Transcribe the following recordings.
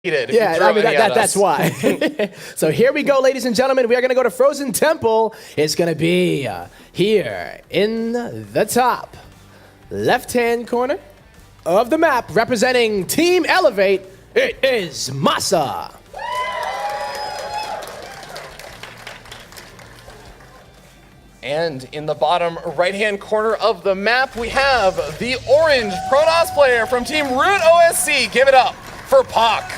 Yeah, I mean, that's why. So here we go, ladies and gentlemen. We are going to go to Frozen Temple. It's going to be here in the top left-hand corner of the map, representing Team Elevate. It is MaSa. And in the bottom right-hand corner of the map, we have the orange Protoss player from Team Root OSC. Give it up for puCK.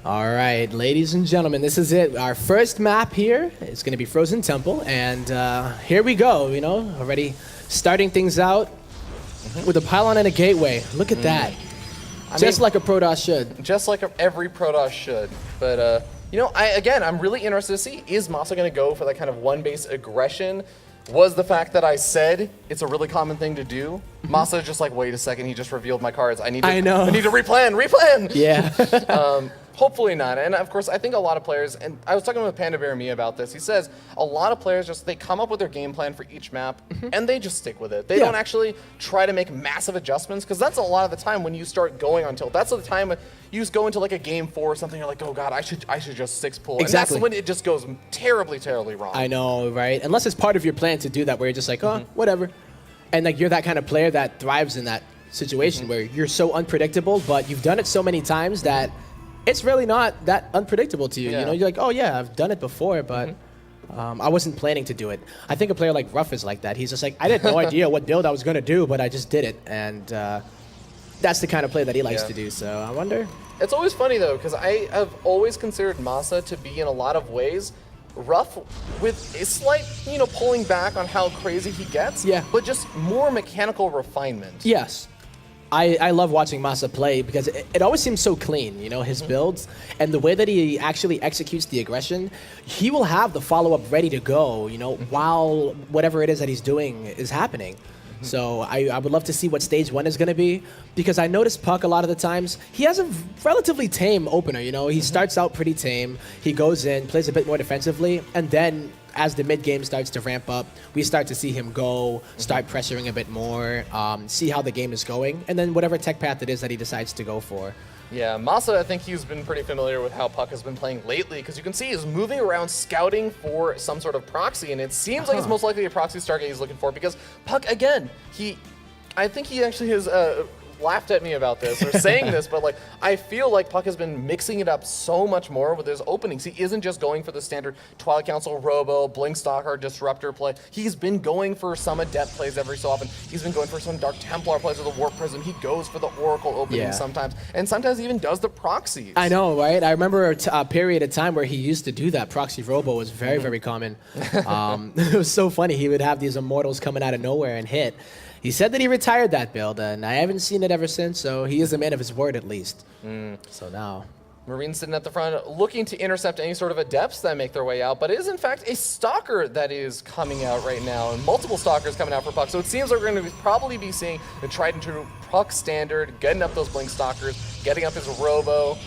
All right, ladies and gentlemen, this is it. Our first map here is going to be Frozen Temple, and here we go. You know, already starting things out with a pylon and a gateway. Look at that. Just like a Protoss should. Just like every Protoss should. But you know, I'm really interested to see, is MaSa going to go for that kind of one-base aggression? Was the fact that I said it's a really common thing to do. MaSa just like, wait a second, he just revealed my cards. I need to replan. Yeah. Hopefully not. And of course, I think a lot of players, and I was talking with Panda Bear and me about this, he says a lot of players they come up with their game plan for each map and they just stick with it. They don't actually try to make massive adjustments, because that's a lot of the time when you start going on tilt. That's the time when you just go into like a game 4 or something, you're like, oh god, I should just 6-pull. Exactly. And that's when it just goes terribly, terribly wrong. I know, right? Unless it's part of your plan to do that, where you're just like, oh, whatever. And like you're that kind of player that thrives in that situation where you're so unpredictable, but you've done it so many times that it's really not that unpredictable to you. You know, you're like, oh yeah, I've done it before, but I wasn't planning to do it. I think a player like Ruff is like that. He's just like, I had no idea what build I was going to do, but I just did it. And that's the kind of play that he likes to do. So I wonder. It's always funny though, because I have always considered MaSa to be in a lot of ways Ruff with a slight, pulling back on how crazy he gets, but just more mechanical refinement. Yes. I love watching MaSa play because it always seems so clean, his builds and the way that he actually executes the aggression. He will have the follow-up ready to go, while whatever it is that he's doing is happening. So I would love to see what stage 1 is going to be, because I noticed puCK a lot of the times, he has a relatively tame opener, he starts out pretty tame, he goes in, plays a bit more defensively, and then as the mid game starts to ramp up, we start to see him go, start pressuring a bit more, see how the game is going, and then whatever tech path it is that he decides to go for. Yeah, MaSa, I think he's been pretty familiar with how puCK has been playing lately, because you can see he's moving around scouting for some sort of proxy, and it seems like it's most likely a proxy Stargate he's looking for, because puCK, again, I think he actually has laughed at me about this, or saying this, but like, I feel like puCK has been mixing it up so much more with his openings. He isn't just going for the standard Twilight Council, Robo, Blink Stalker, Disruptor play. He's been going for some Adept plays every so often. He's been going for some Dark Templar plays with the Warp Prism. He goes for the Oracle opening sometimes, and sometimes he even does the proxies. I know, right? I remember a period of time where he used to do that. Proxy Robo was very, very common. It was so funny. He would have these Immortals coming out of nowhere and hit. He said that he retired that build, and I haven't seen it ever since, so he is a man of his word at least. So now. Marines sitting at the front, looking to intercept any sort of Adepts that make their way out, but it is in fact a Stalker that is coming out right now, and multiple Stalkers coming out for puCK. So it seems like we're going to probably be seeing the tried and true puCK standard, getting up those Blink Stalkers, getting up his Robo,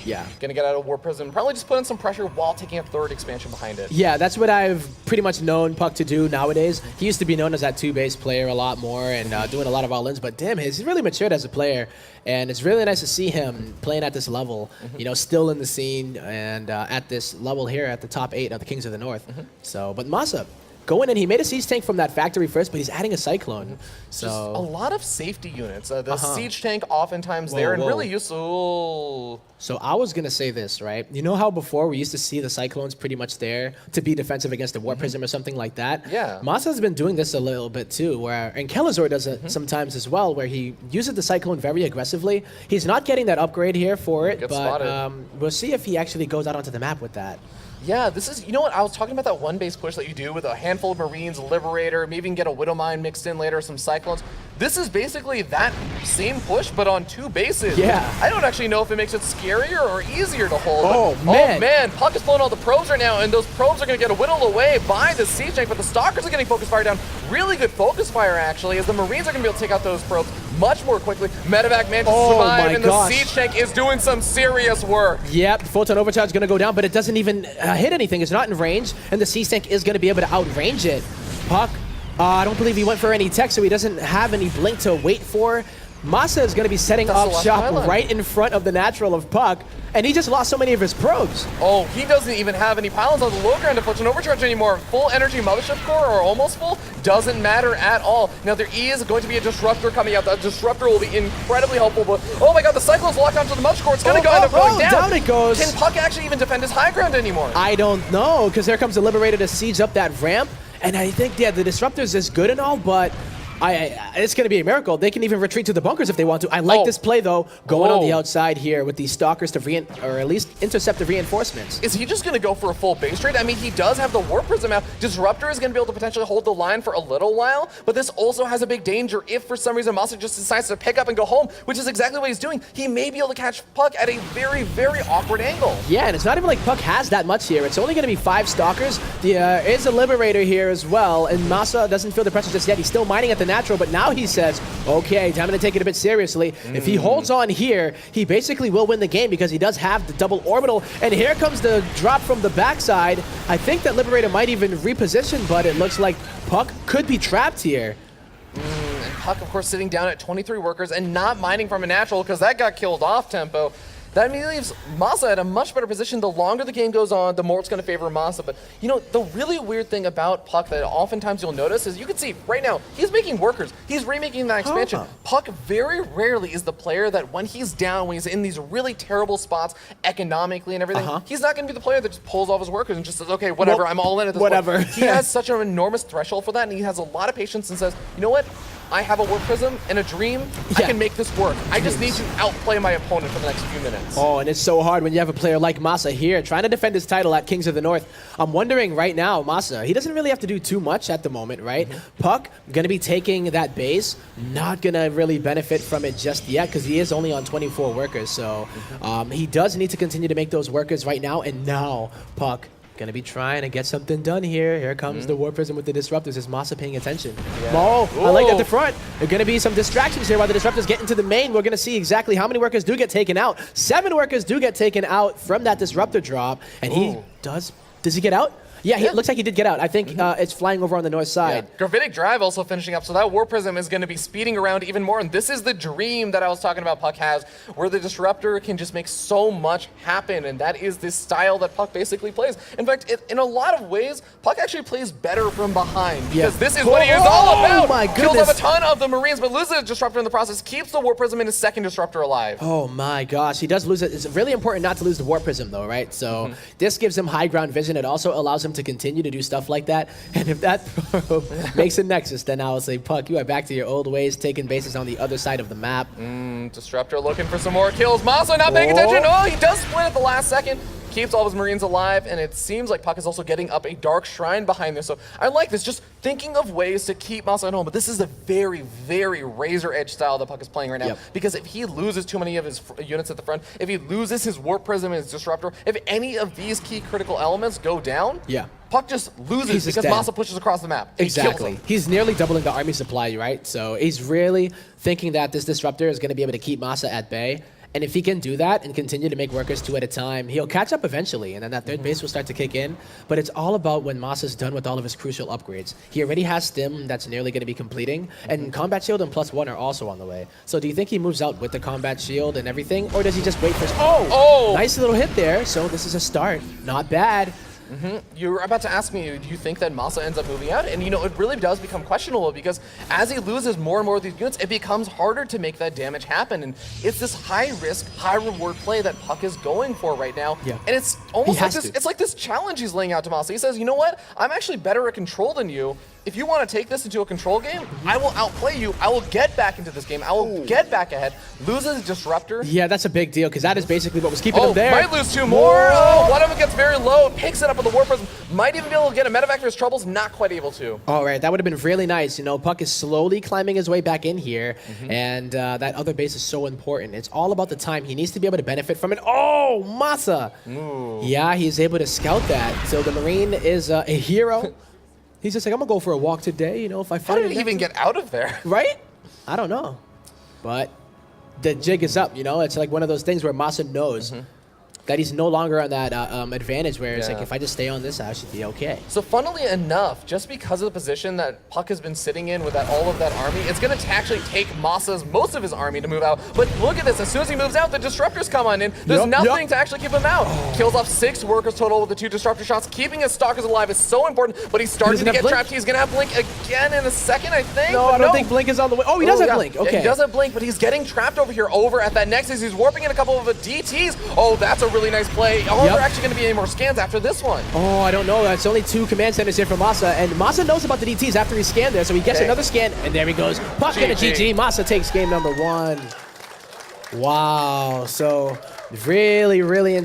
gonna get out of Warp Prism, probably just putting some pressure while taking a third expansion behind it. Yeah, that's what I've pretty much known puCK to do nowadays. He used to be known as that 2-base player a lot more and doing a lot of all-ins, but damn, he's really matured as a player, and it's really nice to see him playing at this level, still in the scene, and at this level here at the top 8 of the Kings of the North. So, but MaSa, going in, he made a Siege Tank from that factory first, but he's adding a Cyclone. So just a lot of safety units. The Siege Tank oftentimes there and really useful. So I was going to say this, right? You know how before we used to see the Cyclones pretty much there to be defensive against the Warp Prism or something like that? Yeah. MaSa's been doing this a little bit too, and Kelazor does it sometimes as well, where he uses the Cyclone very aggressively. He's not getting that upgrade here for it, but we'll see if he actually goes out onto the map with that. Yeah, this is, what, I was talking about that one-base push that you do with a handful of Marines, Liberator, maybe even get a Widowmine mixed in later, some Cyclones. This is basically that same push, but on 2 bases. Yeah. I don't actually know if it makes it scarier or easier to hold. Oh, man. Oh, man. puCK is pulling all the probes right now, and those probes are going to get whittled away by the Siege Tank, but the Stalkers are getting focus fire down. Really good focus fire, actually, as the Marines are going to be able to take out those probes much more quickly. Medevac manages to survive, and the Siege Tank is doing some serious work. Yep, Photon Overcharge is going to go down, but it doesn't even hit anything. It's not in range, and the Siege Tank is going to be able to outrange it. puCK, I don't believe he went for any tech, so he doesn't have any blink to wait for. MaSa is going to be setting That's the up last shop pylon. right in front of the natural of puCK, and he just lost so many of his probes. Oh, he doesn't even have any pylons on the low ground deflection overcharge anymore. Full energy mothership core, or almost full, doesn't matter at all. Now, there is going to be a disruptor coming out. That disruptor will be incredibly helpful, but oh my god, the Cyclone's locked onto the mothership core. It's going to end up going down. Down it goes. Can puCK actually even defend his high ground anymore? I don't know, because here comes the Liberator to siege up that ramp, and I think, yeah, the Disruptor's is good and all, but it's going to be a miracle. They can even retreat to the bunkers if they want to. I like this play, though, going on the outside here with these Stalkers to or at least intercept the reinforcements. Is he just going to go for a full base trade? I mean, he does have the Warp Prism out. Disruptor is going to be able to potentially hold the line for a little while, but this also has a big danger if for some reason MaSa just decides to pick up and go home, which is exactly what he's doing. He may be able to catch puCK at a very, very awkward angle. Yeah, and it's not even like puCK has that much here. It's only going to be 5 Stalkers. There is a Liberator here as well, and MaSa doesn't feel the pressure just yet. He's still mining at the natural, but now he says, okay, time to take it a bit seriously. If he holds on here, he basically will win the game because he does have the double orbital. And here comes the drop from the backside. I think that Liberator might even reposition, but it looks like puCK could be trapped here. And puCK, of course, sitting down at 23 workers and not mining from a natural because that got killed off tempo. That leaves MaSa at a much better position. The longer the game goes on, the more it's going to favor MaSa. But, you know, the really weird thing about puCK that oftentimes you'll notice is you can see right now, he's making workers. He's remaking that expansion. puCK very rarely is the player that when he's down, when he's in these really terrible spots economically and everything, he's not going to be the player that just pulls off his workers and just says, okay, whatever, I'm all in at this point. He has such an enormous threshold for that, and he has a lot of patience and says, you know what? I have a Warp Prism and a Dream. I can make this work. I just need to outplay my opponent for the next few minutes. Oh, and it's so hard when you have a player like MaSa here trying to defend his title at Kings of the North. I'm wondering right now, MaSa, he doesn't really have to do too much at the moment, right? puCK going to be taking that base, not going to really benefit from it just yet because he is only on 24 workers. So he does need to continue to make those workers right now. And now puCK gonna be trying to get something done here. Here comes the Warp Prism with the Disruptors. Is MaSa paying attention? Oh, I like at the front. There are gonna be some distractions here while the Disruptors get into the main. We're gonna see exactly how many workers do get taken out. 7 workers do get taken out from that Disruptor drop. And he does he get out? Yeah, it looks like he did get out. I think it's flying over on the north side. Gravitic Drive also finishing up, so that Warp Prism is going to be speeding around even more, and this is the dream that I was talking about puCK has, where the Disruptor can just make so much happen, and that is this style that puCK basically plays. In fact, in a lot of ways, puCK actually plays better from behind, because this is what he is all about! My Kills goodness. off a ton of the Marines, but loses the Disruptor in the process, keeps the Warp Prism and his second Disruptor alive. Oh my gosh, he does lose it. It's really important not to lose the Warp Prism though, right? So this gives him high ground vision. It also allows him to continue to do stuff like that. And if that makes a Nexus, then I will say, puCK, you are back to your old ways, taking bases on the other side of the map. Disruptor looking for some more kills. MaSa not paying attention. Oh, he does split at the last second. Keeps all of his Marines alive, and it seems like puCK is also getting up a Dark Shrine behind this. So I like this, just thinking of ways to keep MaSa at home. But this is a very, very razor edge style that puCK is playing right now. Because if he loses too many of his units at the front, if he loses his Warp Prism and his Disruptor, if any of these key critical elements go down, puCK just loses because MaSa pushes across the map. Exactly. He's nearly doubling the army supply, right? So he's really thinking that this Disruptor is going to be able to keep MaSa at bay. And if he can do that and continue to make workers 2 at a time, he'll catch up eventually, and then that third base will start to kick in. But it's all about when MaSa's done with all of his crucial upgrades. He already has Stim that's nearly going to be completing, and Combat Shield and +1 are also on the way. So do you think he moves out with the Combat Shield and everything, or does he just wait for... Oh! Nice little hit there, so this is a start. Not bad. You were about to ask me, do you think that MaSa ends up moving out? And you know, it really does become questionable because as he loses more and more of these units, it becomes harder to make that damage happen. And it's this high risk, high reward play that puCK is going for right now. And it's almost like this, it's like this challenge he's laying out to MaSa. He says, you know what? I'm actually better at control than you. If you want to take this into a control game, I will outplay you. I will get back into this game. I will get back ahead. Loses Disruptor. Yeah, that's a big deal because that is basically what was keeping him there. Might lose 2 more. Oh, one of them gets very low. Picks it up with the Warp Prism. Might even be able to get a medevac for his troubles. Not quite able to. All right, that would have been really nice. You know, puCK is slowly climbing his way back in here, and that other base is so important. It's all about the time. He needs to be able to benefit from it. Oh, MaSa! Yeah, he's able to scout that. So the Marine is a hero. He's just like, I'm gonna go for a walk today, you know, if I find it. How did he even get out of there? Right? I don't know. But the jig is up, you know? It's like one of those things where MaSa knows. that he's no longer on that advantage where it's Yeah. like, if I just stay on this, I should be okay. So funnily enough, just because of the position that puCK has been sitting in with all of that army, it's going to actually take MaSa's most of his army to move out. But look at this, as soon as he moves out, the disruptors come on in. There's nothing to actually keep him out. Kills off 6 workers total with the 2 disruptor shots. Keeping his stalkers alive is so important, but he's starting to get trapped. He's going to have Blink again in a second, I think. No, I don't think Blink is on the way. Oh, he does have Blink. Okay. He does have Blink, but he's getting trapped over here over at that Nexus. He's warping in a couple of DTs. Oh, that's a really nice play. Are there actually going to be any more scans after this one? Oh, I don't know. That's only 2 command centers here for MaSa, and MaSa knows about the DTs after he scanned there, so he gets another scan, and there he goes. puCK and a GG. MaSa takes game number 1. Wow. So really, really intense.